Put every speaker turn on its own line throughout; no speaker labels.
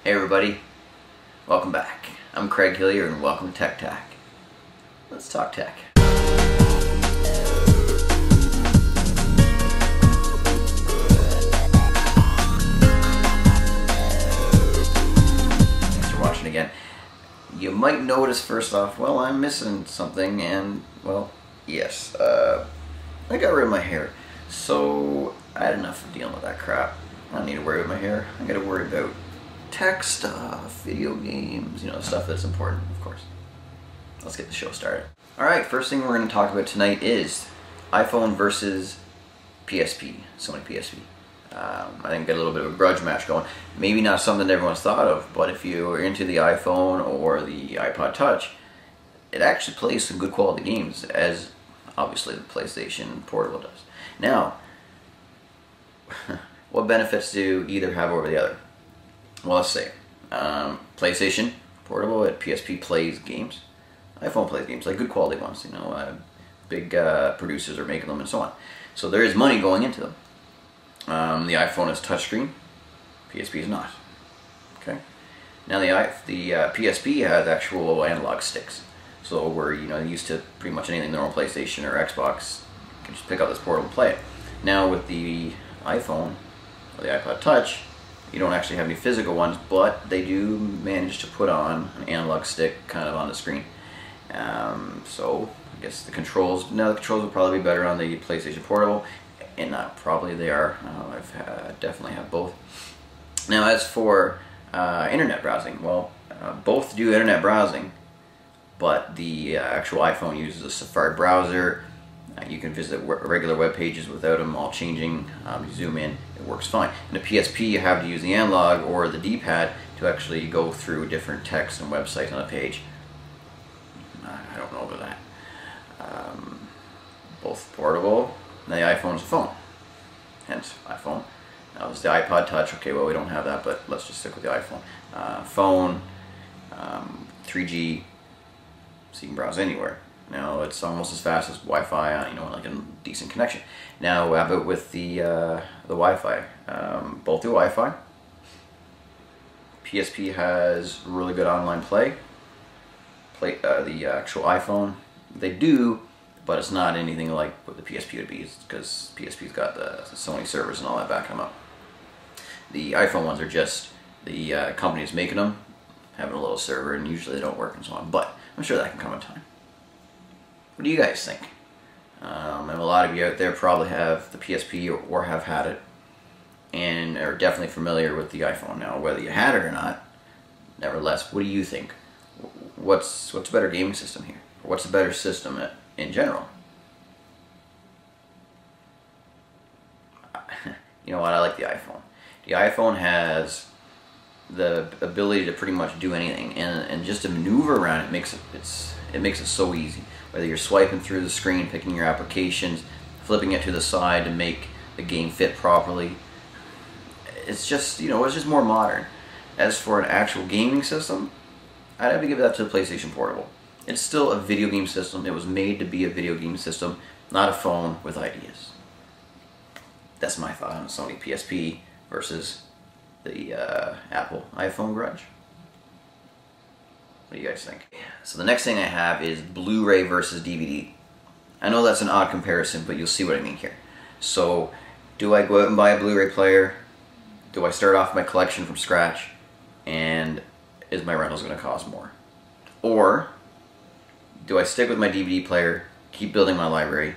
Hey everybody, welcome back. I'm Craig Hillier and welcome to Techtach. Let's talk tech. Thanks for watching again. You might notice first off, well, I'm missing something, and well, yes, I got rid of my hair. So I had enough of dealing with that crap. I don't need to worry about my hair. I gotta worry about tech stuff, video games, stuff that's important, of course. Let's get the show started. Alright, first thing we're going to talk about tonight is iPhone versus PSP, Sony PSP. I think get a little bit of a grudge match going. Maybe not something that everyone's thought of, but if you're into the iPhone or the iPod Touch, it actually plays some good quality games, as obviously the PlayStation Portable does. Now, what benefits do either have over the other? Well, let's say PlayStation Portable at PSP plays games. iPhone plays games, like good quality ones. Big producers are making them and so on. So there is money going into them. The iPhone is touchscreen. PSP is not. Okay. Now the PSP has actual analog sticks. So where used to pretty much anything normal PlayStation or Xbox, you can just pick up this portable and play it. Now with the iPhone or the iPod Touch, you don't actually have any physical ones, but they do manage to put on an analog stick kind of on the screen. So I guess the controls will probably be better on the PlayStation Portable, and probably they are. I've definitely have both. Now as for internet browsing, well, both do internet browsing, but the actual iPhone uses a Safari browser. You can visit regular web pages without them all changing. You zoom in, it works fine. In the PSP, you have to use the analog or the D-pad to actually go through different text and websites on a page. I don't know about that. Both portable, and the iPhone's a phone. Hence, iPhone. Now, it's the iPod Touch. Okay, well, we don't have that, but let's just stick with the iPhone. Phone, 3G, so you can browse anywhere. Now it's almost as fast as Wi-Fi, like a decent connection. Now, how about with the Wi-Fi? Both do Wi-Fi. PSP has really good online play. The actual iPhone, they do, but it's not anything like what the PSP would be, because PSP's got the Sony servers and all that backing them up. The iPhone ones are just the companies making them, having a little server, and usually they don't work and so on, but I'm sure that can come in time. What do you guys think? And a lot of you out there probably have the PSP or have had it and are definitely familiar with the iPhone. Now, whether you had it or not, nevertheless, what do you think? What's a better gaming system here? Or what's a better system in general? You know what? I like the iPhone. The iPhone has the ability to pretty much do anything, and just to maneuver around it makes it so easy. Whether you're swiping through the screen, picking your applications, flipping it to the side to make the game fit properly, it's just it's just more modern. As for an actual gaming system, I'd have to give that to the PlayStation Portable. It's still a video game system. It was made to be a video game system, not a phone with ideas. That's my thought on Sony PSP versus the Apple iPhone grudge. What do you guys think? So the next thing I have is Blu-ray versus DVD. I know that's an odd comparison, but you'll see what I mean here. So, do I go out and buy a Blu-ray player? Do I start off my collection from scratch? And is my rentals going to cost more? Or do I stick with my DVD player, keep building my library,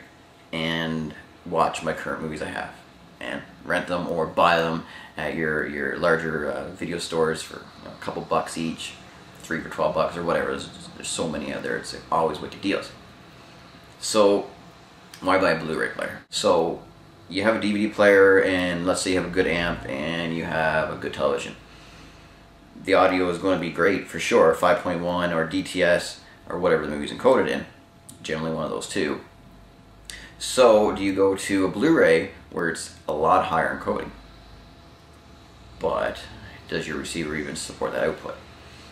and watch my current movies I have, and rent them or buy them at your larger video stores for a couple bucks each, 3 for $12 or whatever. There's so many out there. It's always wicked deals. So why buy a Blu-ray player? So you have a DVD player, and let's say you have a good amp and you have a good television. The audio is going to be great for sure, 5.1 or DTS or whatever the movie's encoded in. Generally one of those two. So do you go to a Blu-ray where it's a lot higher encoding, but does your receiver even support that output?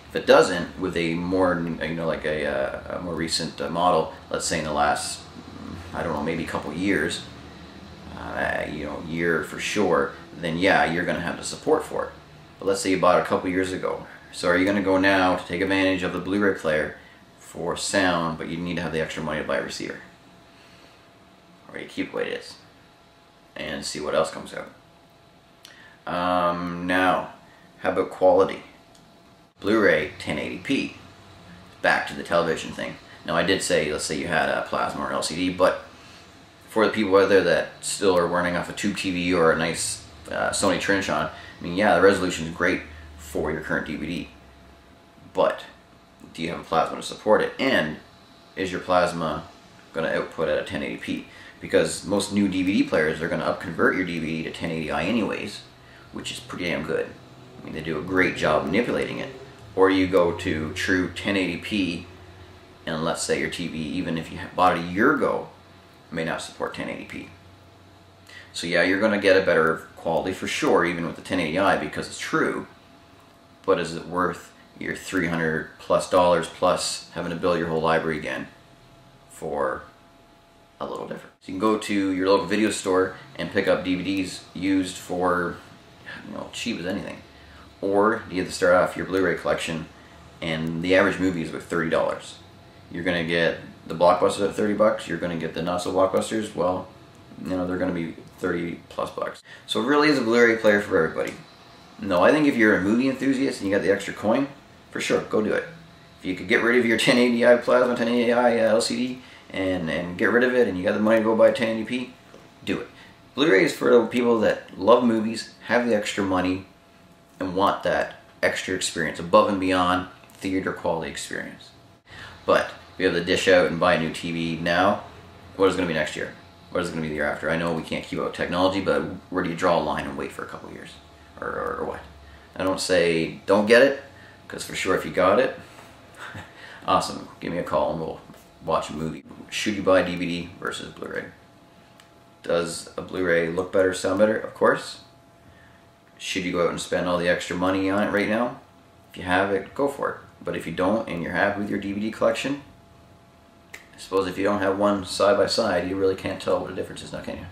If it doesn't, with a more, like a more recent model, let's say in the last, I don't know, maybe a couple years, year for sure, then yeah, you're going to have the support for it. But let's say you bought it a couple years ago. So are you going to go now to take advantage of the Blu-ray player for sound, but you need to have the extra money to buy a receiver? Or you keep the way it is and see what else comes out. Now, how about quality? Blu-ray 1080p. Back to the television thing. Now I did say, let's say you had a plasma or LCD, but for the people out there that still are running off a tube TV or a nice Sony Trinitron, I mean, yeah, the resolution is great for your current DVD, but do you have a plasma to support it? And is your plasma going to output at a 1080p? Because most new DVD players are going to upconvert your DVD to 1080i anyways, which is pretty damn good. I mean, they do a great job manipulating it. Or you go to true 1080p, and let's say your TV, even if you bought it a year ago, may not support 1080p. So yeah, you're going to get a better quality for sure, even with the 1080i, because it's true. But is it worth your $300+ plus having to build your whole library again for a little different? So you can go to your local video store and pick up DVDs used for, you know, cheap as anything. Or you have to start off your Blu-ray collection, and the average movie is about $30. You're going to get the blockbusters at $30. You're going to get the not so blockbusters, well, you know, they're going to be $30+ bucks. So it really is a Blu-ray player for everybody. No, I think if you're a movie enthusiast and you got the extra coin, for sure, go do it. If you could get rid of your 1080i plasma, 1080i LCD, and get rid of it, and you got the money to go buy 1080p, do it. Blu-ray is for the people that love movies, have the extra money, and want that extra experience, above and beyond theater quality experience. But if you have to dish out and buy a new TV now, what is it going to be next year? What is it going to be the year after? I know we can't keep up with technology, but where do you draw a line and wait for a couple of years? Or what? I don't say don't get it, because for sure if you got it, awesome, give me a call and we'll watch a movie. Should you buy DVD versus Blu-ray? Does a Blu-ray look better, sound better? Of course. Should you go out and spend all the extra money on it right now? If you have it, go for it. But if you don't and you're happy with your DVD collection, I suppose if you don't have one side by side, you really can't tell what the difference is now, can you?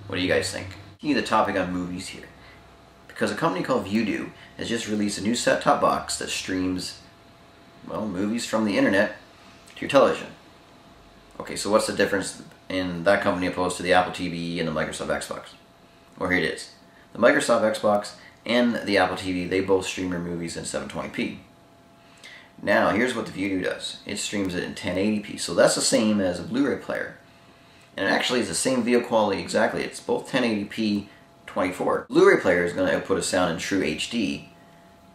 What do you guys think? The topic on movies here. Because a company called Vudu has just released a new set-top box that streams, well, movies from the internet to your television. Okay, so what's the difference in that company opposed to the Apple TV and the Microsoft Xbox? Well, here it is. The Microsoft Xbox and the Apple TV, they both stream your movies in 720p. Now, here's what the Vudu does. It streams it in 1080p, so that's the same as a Blu-ray player. And it actually is the same video quality exactly. It's both 1080p 24. Blu-ray player is going to output a sound in true HD.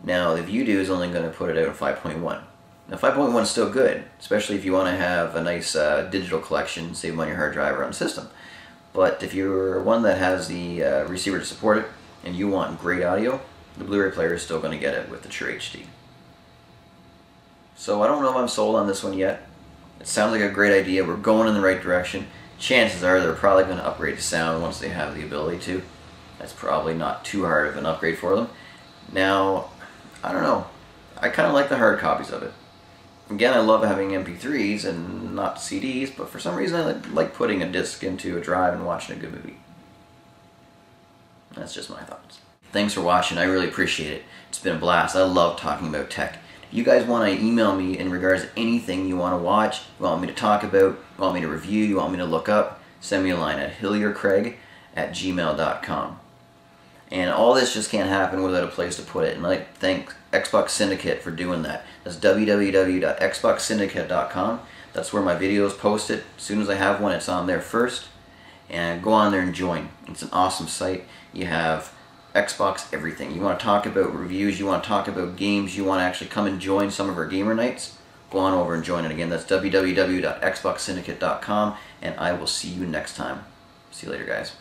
Now, the Vudu is only going to put it out in 5.1. Now, 5.1 is still good, especially if you want to have a nice digital collection, save on your hard drive or on the system. But if you're one that has the receiver to support it, and you want great audio, the Blu-ray player is still going to get it with the true HD. So I don't know if I'm sold on this one yet. It sounds like a great idea. We're going in the right direction. Chances are they're probably going to upgrade the sound once they have the ability to. That's probably not too hard of an upgrade for them. Now, I don't know. I kind of like the hard copies of it. Again, I love having MP3s and not CDs, but for some reason I like putting a disc into a drive and watching a good movie. That's just my thoughts. Thanks for watching. I really appreciate it. It's been a blast. I love talking about tech. If you guys want to email me in regards to anything you want to watch, you want me to talk about, you want me to review, you want me to look up, send me a line at hilliercraig@gmail.com. And all this just can't happen without a place to put it. And I'd like to thank Xbox Syndicate for doing that. That's www.xboxsyndicate.com. That's where my videos posted. As soon as I have one, it's on there first. And go on there and join. It's an awesome site. You have Xbox everything. You want to talk about reviews, you want to talk about games, you want to actually come and join some of our gamer nights, go on over and join it again. That's www.xboxsyndicate.com, and I will see you next time. See you later, guys.